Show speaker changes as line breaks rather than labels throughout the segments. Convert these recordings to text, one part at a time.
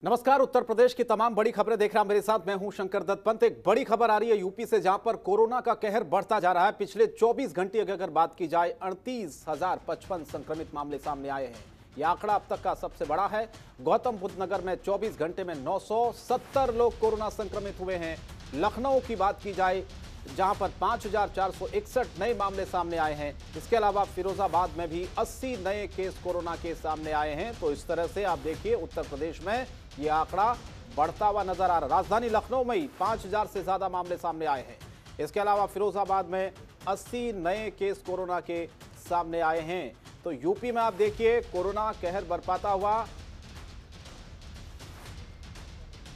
नमस्कार। उत्तर प्रदेश की तमाम बड़ी खबरें देख रहा मेरे साथ मैं हूं शंकर दत्त पंत। एक बड़ी खबर आ रही है यूपी से, जहां पर कोरोना का कहर बढ़ता जा रहा है। पिछले 24 घंटे की अगर बात की जाए 38,055 संक्रमित मामले सामने आए हैं। यह आंकड़ा अब तक का सबसे बड़ा है। गौतम बुद्ध नगर में 24 घंटे में 970 लोग कोरोना संक्रमित हुए हैं। लखनऊ की बात की जाए जहां पर 5,461 नए मामले सामने आए हैं। इसके अलावा फिरोजाबाद में भी 80 नए केस कोरोना के सामने आए हैं। तो इस तरह से आप देखिए उत्तर प्रदेश में यह आंकड़ा बढ़ता हुआ नजर आ रहा है। राजधानी लखनऊ में ही 5,000 से ज्यादा मामले सामने आए हैं। इसके अलावा फिरोजाबाद में 80 नए केस कोरोना के सामने आए हैं। तो यूपी में आप देखिए कोरोना कहर बरपाता हुआ।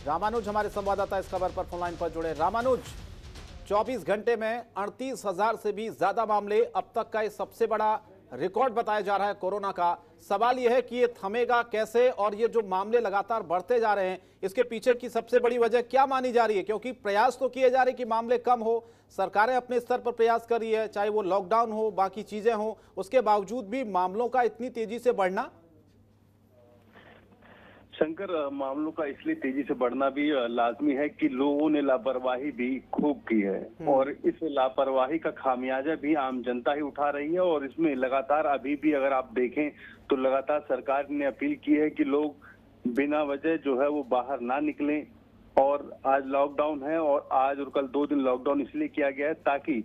रामानुज हमारे संवाददाता इस खबर पर फोनलाइन पर जुड़े। रामानुज, 24 घंटे में 38,000 से भी ज्यादा मामले, अब तक का ये सबसे बड़ा रिकॉर्ड बताया जा रहा है कोरोना का। सवाल यह है कि ये थमेगा कैसे, और ये जो मामले लगातार बढ़ते जा रहे हैं इसके पीछे की सबसे बड़ी वजह क्या मानी जा रही है? क्योंकि प्रयास तो किए जा रहे हैं कि मामले कम हो, सरकारें अपने स्तर पर प्रयास कर रही है, चाहे वो लॉकडाउन हो, बाकी चीजें हो, उसके बावजूद भी मामलों का इतनी तेजी से बढ़ना।
शंकर, मामलों का इसलिए तेजी से बढ़ना भी लाजमी है कि लोगों ने लापरवाही भी खूब की है और इस लापरवाही का खामियाजा भी आम जनता ही उठा रही है। और इसमें लगातार अभी भी अगर आप देखें तो लगातार सरकार ने अपील की है कि लोग बिना वजह जो है वो बाहर ना निकलें। और आज लॉकडाउन है और आज और कल 2 दिन लॉकडाउन इसलिए किया गया है ताकि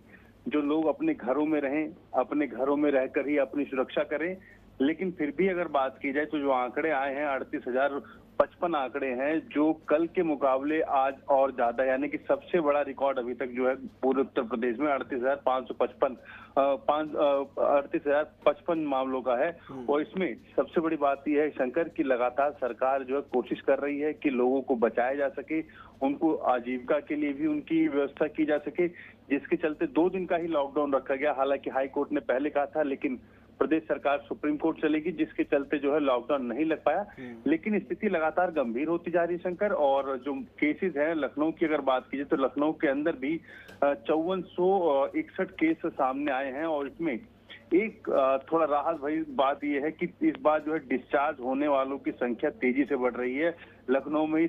जो लोग अपने घरों में रहें, अपने घरों में रहकर ही अपनी सुरक्षा करें। लेकिन फिर भी अगर बात की जाए तो जो आंकड़े आए हैं 38,055 आंकड़े हैं, जो कल के मुकाबले आज और ज्यादा, यानी कि सबसे बड़ा रिकॉर्ड अभी तक जो है पूरे उत्तर प्रदेश में 38,555 मामलों का है। और इसमें सबसे बड़ी बात यह है शंकर की लगातार सरकार जो है कोशिश कर रही है कि लोगों को बचाया जा सके, उनको आजीविका के लिए भी उनकी व्यवस्था की जा सके, जिसके चलते 2 दिन का ही लॉकडाउन रखा गया। हालांकि हाई कोर्ट ने पहले कहा था, लेकिन प्रदेश सरकार सुप्रीम कोर्ट चलेगी, जिसके चलते जो है लॉकडाउन नहीं लग पाया। लेकिन स्थिति लगातार गंभीर होती जा रही है शंकर। और जो केसेस हैं लखनऊ की अगर बात कीजिए तो लखनऊ के अंदर भी 5461 केस सामने आए हैं। और इसमें एक थोड़ा राहत भरी बात यह है कि इस बार जो है डिस्चार्ज होने वालों की संख्या तेजी से बढ़ रही है। लखनऊ में ही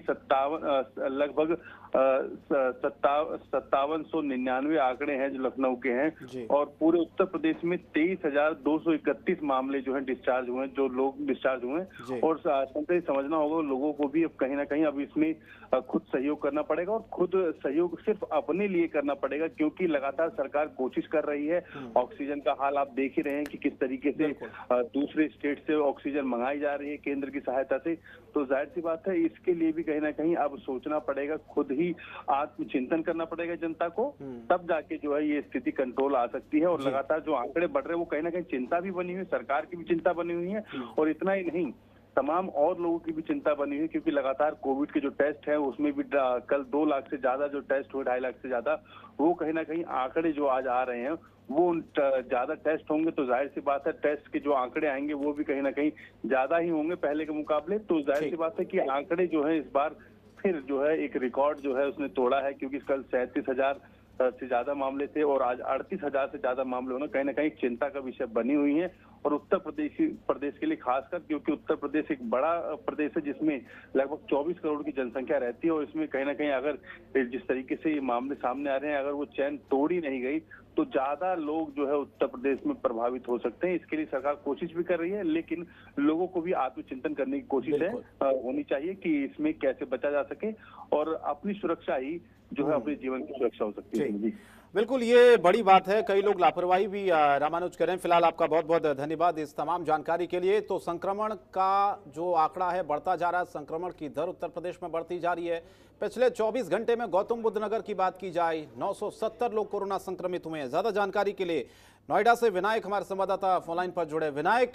लगभग 5799 आंकड़े हैं जो लखनऊ के हैं। और पूरे उत्तर प्रदेश में 23,231 मामले जो है डिस्चार्ज हुए, जो लोग डिस्चार्ज हुए। और समझना होगा लोगों को भी अब कहीं ना कहीं अब इसमें खुद सहयोग करना पड़ेगा और खुद सहयोग सिर्फ अपने लिए करना पड़ेगा, क्योंकि लगातार सरकार कोशिश कर रही है। ऑक्सीजन का हाल आप देख ही रहे हैं कि किस तरीके से दूसरे स्टेट से ऑक्सीजन मंगाई जा रही है केंद्र की सहायता से। तो जाहिर सी बात है इसके लिए भी कहीं ना कहीं अब सोचना पड़ेगा, खुद ही आत्मचिंतन करना पड़ेगा जनता को, तब जाके जो है ये स्थिति कंट्रोल आ सकती है। और लगातार जो आंकड़े बढ़ रहे हैं वो कहीं ना कहीं चिंता भी बनी हुई है, सरकार की भी चिंता बनी हुई है। और इतना ही नहीं, तमाम और लोगों की भी चिंता बनी हुई है, क्योंकि लगातार कोविड के जो टेस्ट है उसमें भी कल 2 लाख से ज्यादा जो टेस्ट हुए, 2.5 लाख से ज्यादा, वो कहीं ना कहीं आंकड़े जो आज आ रहे हैं वो ज्यादा टेस्ट होंगे। तो जाहिर सी बात है टेस्ट के जो आंकड़े आएंगे वो भी कहीं ना कहीं ज्यादा ही होंगे पहले के मुकाबले। तो जाहिर सी बात है कि आंकड़े जो है इस बार फिर जो है एक रिकॉर्ड जो है उसने तोड़ा है, क्योंकि कल 37,000 से ज्यादा मामले थे और आज 38,000 से ज्यादा मामले होना कहीं ना कहीं चिंता का विषय बनी हुई है। और उत्तर प्रदेश के लिए खासकर, क्योंकि उत्तर प्रदेश एक बड़ा प्रदेश है जिसमें लगभग 24 करोड़ की जनसंख्या रहती है। और इसमें कहीं ना कहीं अगर जिस तरीके से ये मामले सामने आ रहे हैं, अगर वो चैन तोड़ी नहीं गई तो ज्यादा लोग जो है उत्तर प्रदेश में प्रभावित हो सकते हैं। इसके लिए सरकार कोशिश भी कर रही है, लेकिन लोगों को भी आत्मचिंतन करने की कोशिश है होनी चाहिए कि इसमें कैसे बचा जा सके और अपनी सुरक्षा ही जो है अपने जीवन की सुरक्षा हो सकती है। जी
बिल्कुल, ये बड़ी बात है। कई लोग लापरवाही भी रामानुज करें। फिलहाल आपका बहुत बहुत धन्यवाद इस तमाम जानकारी के लिए। तो संक्रमण का जो आंकड़ा है बढ़ता जा रहा है, संक्रमण की दर उत्तर प्रदेश में बढ़ती जा रही है। पिछले 24 घंटे में गौतम बुद्ध नगर की बात की जाए 970 लोग कोरोना संक्रमित हुए हैं। ज्यादा जानकारी के लिए नोएडा से विनायक हमारे संवाददाता फोनलाइन पर जुड़े। विनायक,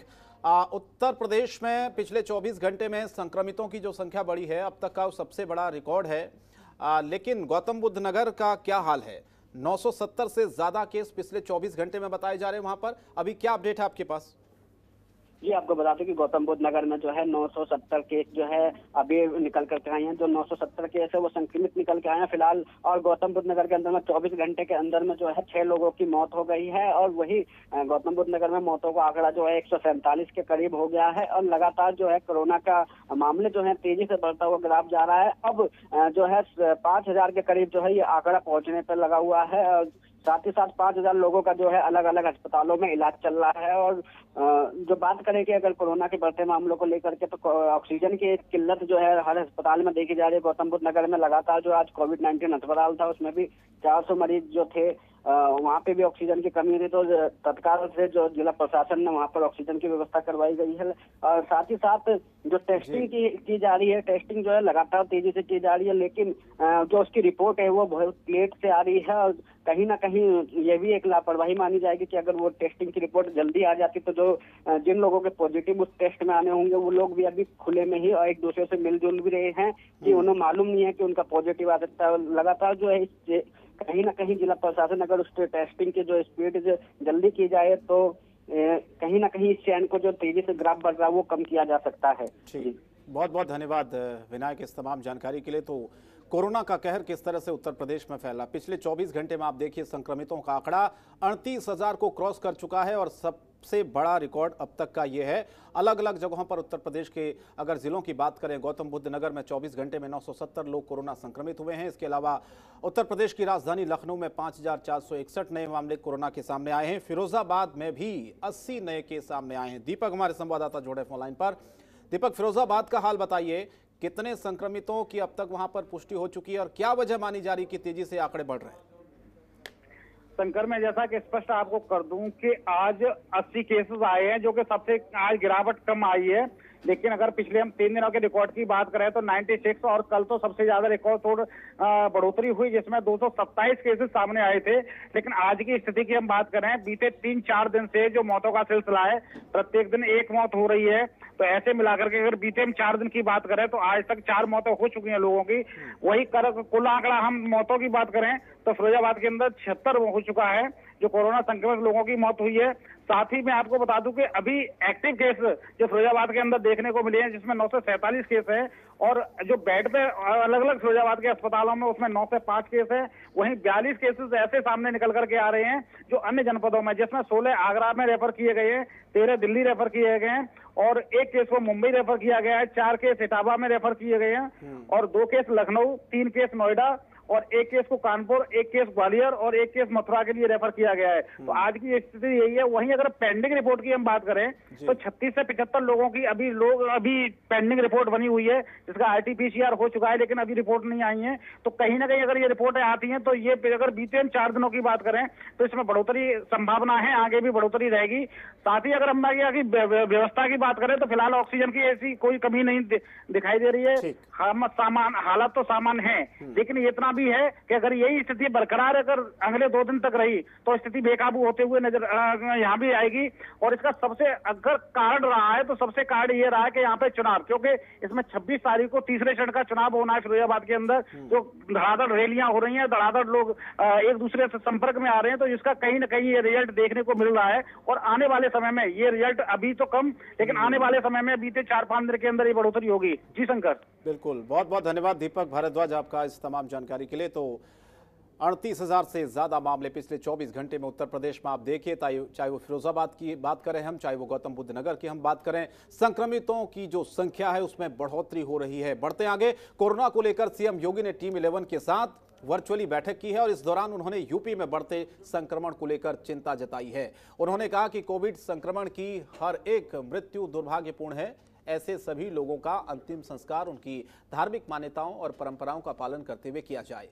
उत्तर प्रदेश में पिछले 24 घंटे में संक्रमितों की जो संख्या बढ़ी है अब तक का सबसे बड़ा रिकॉर्ड है, लेकिन गौतम बुद्ध नगर का क्या हाल है? 970 से ज्यादा केस पिछले 24 घंटे में बताए जा रहे हैं वहां पर। अभी क्या अपडेट है आपके पास?
जी, आपको बता दें कि गौतम बुद्ध नगर में जो है 970 केस जो है अभी निकल करके आए हैं। जो 970 केस है वो संक्रमित निकल के आए हैं फिलहाल। और गौतम बुद्ध नगर के अंदर में 24 घंटे के अंदर में जो है 6 लोगों की मौत हो गई है। और वही गौतम बुद्ध नगर में मौतों का आंकड़ा जो है 147 के करीब हो गया है। और लगातार जो है कोरोना का मामले जो है तेजी से बढ़ता हुआ ग्राफ जा रहा है। अब जो है 5000 के करीब जो है ये आंकड़ा पहुंचने पर लगा हुआ है। और साथ ही साथ 5000 लोगों का जो है अलग अलग अस्पतालों में इलाज चल रहा है। और जो बात करें कि अगर कोरोना के बढ़ते मामलों को लेकर के तो ऑक्सीजन की किल्लत जो है हर अस्पताल में देखी जा रही है। गौतम बुद्ध नगर में लगातार जो आज कोविड-19 अस्पताल था उसमें भी 400 मरीज जो थे, वहाँ पे भी ऑक्सीजन की कमी थी। तो तत्काल से जो जिला प्रशासन ने वहाँ पर ऑक्सीजन की व्यवस्था करवाई गई है। और साथ ही साथ जो टेस्टिंग की जा रही है, टेस्टिंग जो है लगातार तेजी से की जा रही है। लेकिन जो उसकी रिपोर्ट है वो बहुत लेट से आ रही है। और कहीं ना कहीं ये भी एक लापरवाही मानी जाएगी कि अगर वो टेस्टिंग की रिपोर्ट जल्दी आ जाती तो जो जिन लोगों के पॉजिटिव उस टेस्ट में आने होंगे वो लोग भी अभी खुले में ही और एक दूसरे से मिलजुल भी रहे हैं कि उन्हें मालूम नहीं है कि उनका पॉजिटिव आ सकता है। लगातार जो है कहीं ना कहीं जिला प्रशासन अगर उस टेस्टिंग की जो स्पीड जल्दी की जाए तो कहीं ना कहीं इस चैन को जो तेजी से ग्राफ बढ़ रहा है वो कम किया जा सकता है।
बहुत बहुत धन्यवाद विनायक इस तमाम जानकारी के लिए। तो कोरोना का कहर किस तरह से उत्तर प्रदेश में फैला, पिछले 24 घंटे में आप देखिए संक्रमितों का आंकड़ा 38,000 को क्रॉस कर चुका है। और सबसे बड़ा रिकॉर्ड अब तक का ये है। अलग अलग जगहों पर उत्तर प्रदेश के अगर जिलों की बात करें, गौतम बुद्ध नगर में 24 घंटे में 970 लोग कोरोना संक्रमित हुए हैं। इसके अलावा उत्तर प्रदेश की राजधानी लखनऊ में 5461 नए मामले कोरोना के सामने आए हैं। फिरोजाबाद में भी 80 नए केस सामने आए हैं। दीपक हमारे संवाददाता जोड़े फोन लाइन पर। दीपक, फिरोजाबाद का हाल बताइए, कितने संक्रमितों की अब तक वहां पर पुष्टि हो चुकी है और क्या वजह मानी जा रही कि तेजी से आंकड़े बढ़ रहे हैं?
शंकर, मैं जैसा कि स्पष्ट आपको कर दूं कि आज 80 केसेस आए हैं, जो कि सबसे आज गिरावट कम आई है। लेकिन अगर पिछले हम 3 दिनों के रिकॉर्ड की बात करें तो 96 और कल तो सबसे ज्यादा रिकॉर्ड तोड़ बढ़ोतरी हुई, जिसमें 227 केसेस सामने आए थे। लेकिन आज की स्थिति की हम बात करें, बीते 3-4 दिन से जो मौतों का सिलसिला है, प्रत्येक दिन एक मौत हो रही है। तो ऐसे मिलाकर के अगर बीते हम 4 दिन की बात करें तो आज तक 4 मौतें हो चुकी हैं लोगों की। वही कुल आंकड़ा हम मौतों की बात करें तो फिरोजाबाद के अंदर 76 हो चुका है जो कोरोना संक्रमित लोगों की मौत हुई है। साथ ही मैं आपको बता दूं कि अभी एक्टिव केस जो फिरोजाबाद के अंदर देखने को मिले हैं, जिसमें 947 केस है। और जो बेड पे अलग अलग फिरोजाबाद के अस्पतालों में उसमें 9 से 5 केस है। वहीं 42 केसेस ऐसे सामने निकल करके आ रहे हैं जो अन्य जनपदों में, जिसमें 16 आगरा में रेफर किए गए हैं, 13 दिल्ली रेफर किए गए हैं और 1 केस को मुंबई रेफर किया गया है, 4 केस इटावा में रेफर किए गए हैं और 2 केस लखनऊ, 3 केस नोएडा और 1 केस को कानपुर, 1 केस ग्वालियर और 1 केस मथुरा के लिए रेफर किया गया है। तो आज की स्थिति यही है। वहीं अगर पेंडिंग रिपोर्ट की हम बात करें तो 36 से 75 लोगों की अभी पेंडिंग रिपोर्ट बनी हुई है, जिसका RT-PCR हो चुका है, लेकिन अभी रिपोर्ट नहीं आई है। तो कहीं ना कहीं अगर ये रिपोर्टें आती हैं तो ये अगर बीते 4 दिनों की बात करें तो इसमें बढ़ोतरी संभावना है, आगे भी बढ़ोतरी रहेगी। साथ ही अगर हम व्यवस्था की बात करें तो फिलहाल ऑक्सीजन की ऐसी कोई कमी नहीं दिखाई दे रही है। हालत तो सामान्य है, लेकिन इतना भी है कि अगर यही स्थिति बरकरार अगर अगले 2 दिन तक रही तो स्थिति बेकाबू होते हुए नजर यहाँ भी आएगी। और इसका सबसे अगर कारण रहा है तो सबसे कारण ये रहा है कि यहाँ पे चुनाव, क्योंकि इसमें 26 तारीख को तीसरे चरण का चुनाव होना है फिरोजाबाद के अंदर। जो धड़ाधड़ रैलियां हो रही हैं, धड़ाधड़ लोग एक दूसरे से संपर्क में आ रहे हैं, तो इसका कहीं ना कहीं ये रिजल्ट देखने को मिल रहा है। और आने वाले समय में ये रिजल्ट अभी तो कम, लेकिन आने वाले समय में बीते 4-5 दिन के अंदर ये बढ़ोतरी होगी। जी शंकर।
बिल्कुल, बहुत बहुत धन्यवाद दीपक भारद्वाज आपका इस तमाम जानकारी के लिए। तो 38,000 से ज्यादा मामले पिछले 24 घंटे में उत्तर प्रदेश में आप देखिए, चाहे वो फिरोजाबाद की बात करें हम, चाहे वो गौतम बुद्ध नगर की हम बात करें, संक्रमितों की जो संख्या है उसमें बढ़ोतरी हो रही है। बढ़ते आगे, कोरोना को लेकर सीएम योगी ने टीम 11 के साथ वर्चुअली बैठक की है और इस दौरान उन्होंने यूपी में बढ़ते संक्रमण को लेकर चिंता जताई है। उन्होंने कहा कि कोविड संक्रमण की हर एक मृत्यु दुर्भाग्यपूर्ण है। ऐसे सभी लोगों का अंतिम संस्कार उनकी धार्मिक मान्यताओं और परंपराओं का पालन करते हुए किया जाए।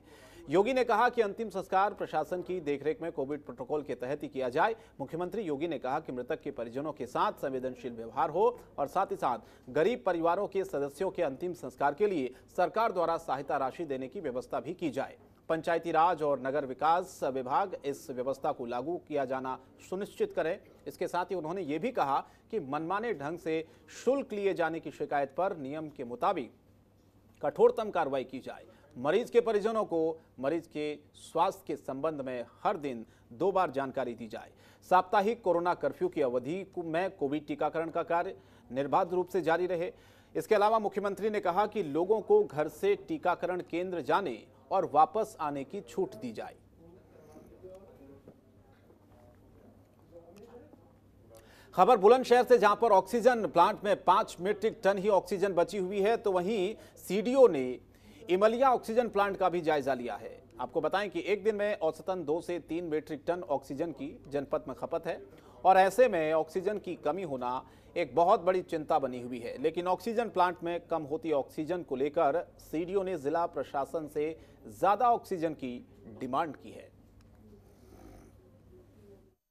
योगी ने कहा कि अंतिम संस्कार प्रशासन की देखरेख में कोविड प्रोटोकॉल के तहत ही किया जाए। मुख्यमंत्री योगी ने कहा कि मृतक के परिजनों के साथ संवेदनशील व्यवहार हो और साथ ही साथ गरीब परिवारों के सदस्यों के अंतिम संस्कार के लिए सरकार द्वारा सहायता राशि देने की व्यवस्था भी की जाए। पंचायती राज और नगर विकास विभाग इस व्यवस्था को लागू किया जाना सुनिश्चित करें। इसके साथ ही उन्होंने ये भी कहा कि मनमाने ढंग से शुल्क लिए जाने की शिकायत पर नियम के मुताबिक कठोरतम कार्रवाई की जाए। मरीज के परिजनों को मरीज के स्वास्थ्य के संबंध में हर दिन 2 बार जानकारी दी जाए। साप्ताहिक कोरोना कर्फ्यू की अवधि में कोविड टीकाकरण का कार्य निर्बाध रूप से जारी रहे। इसके अलावा मुख्यमंत्री ने कहा कि लोगों को घर से टीकाकरण केंद्र जाने और वापस आने की छूट दी जाए। खबर बुलंदशहर से, जहां पर ऑक्सीजन प्लांट में 5 मीट्रिक टन ही ऑक्सीजन बची हुई है, तो वहीं सीडीओ ने इमलिया ऑक्सीजन प्लांट का भी जायजा लिया है। आपको बताएं कि एक दिन में औसतन 2 से 3 मीट्रिक टन ऑक्सीजन की जनपद में खपत है और ऐसे में ऑक्सीजन की कमी होना एक बहुत बड़ी चिंता बनी हुई है। लेकिन ऑक्सीजन प्लांट में कम होती ऑक्सीजन को लेकर सीडीओ ने जिला प्रशासन से ज्यादा ऑक्सीजन की डिमांड की है।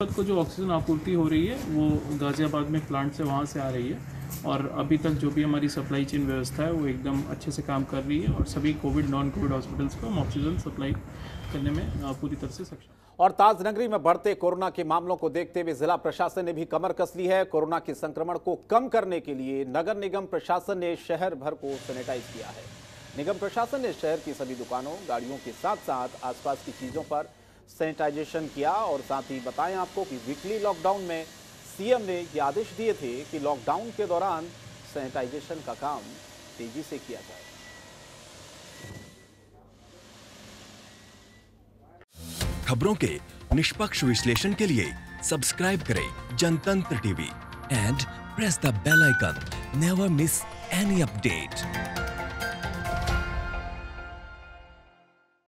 को जो ऑक्सीजन आपूर्ति हो रही है वो गाजियाबाद में प्लांट से वहाँ से आ रही है और अभी तक जो भी हमारी सप्लाई चेन व्यवस्था है वो एकदम अच्छे से काम कर रही है और सभी कोविड नॉन कोविड हॉस्पिटल्स को हम ऑक्सीजन सप्लाई करने में पूरी तरह से सक्षम।
और ताजनगरी में बढ़ते कोरोना के मामलों को देखते हुए जिला प्रशासन ने भी कमर कस ली है। कोरोना के संक्रमण को कम करने के लिए नगर निगम प्रशासन ने शहर भर को सैनिटाइज किया है। निगम प्रशासन ने शहर की सभी दुकानों, गाड़ियों के साथ साथ आसपास की चीजों पर सैनिटाइजेशन किया और साथ ही बताएं आपको कि वीकली लॉकडाउन में सीएम ने ये आदेश दिए थे कि लॉकडाउन के दौरान सैनिटाइजेशन का काम तेजी से किया जाए।
खबरों के निष्पक्ष विश्लेषण के लिए सब्सक्राइब करें Jantantra TV and press the bell icon. Never miss any update.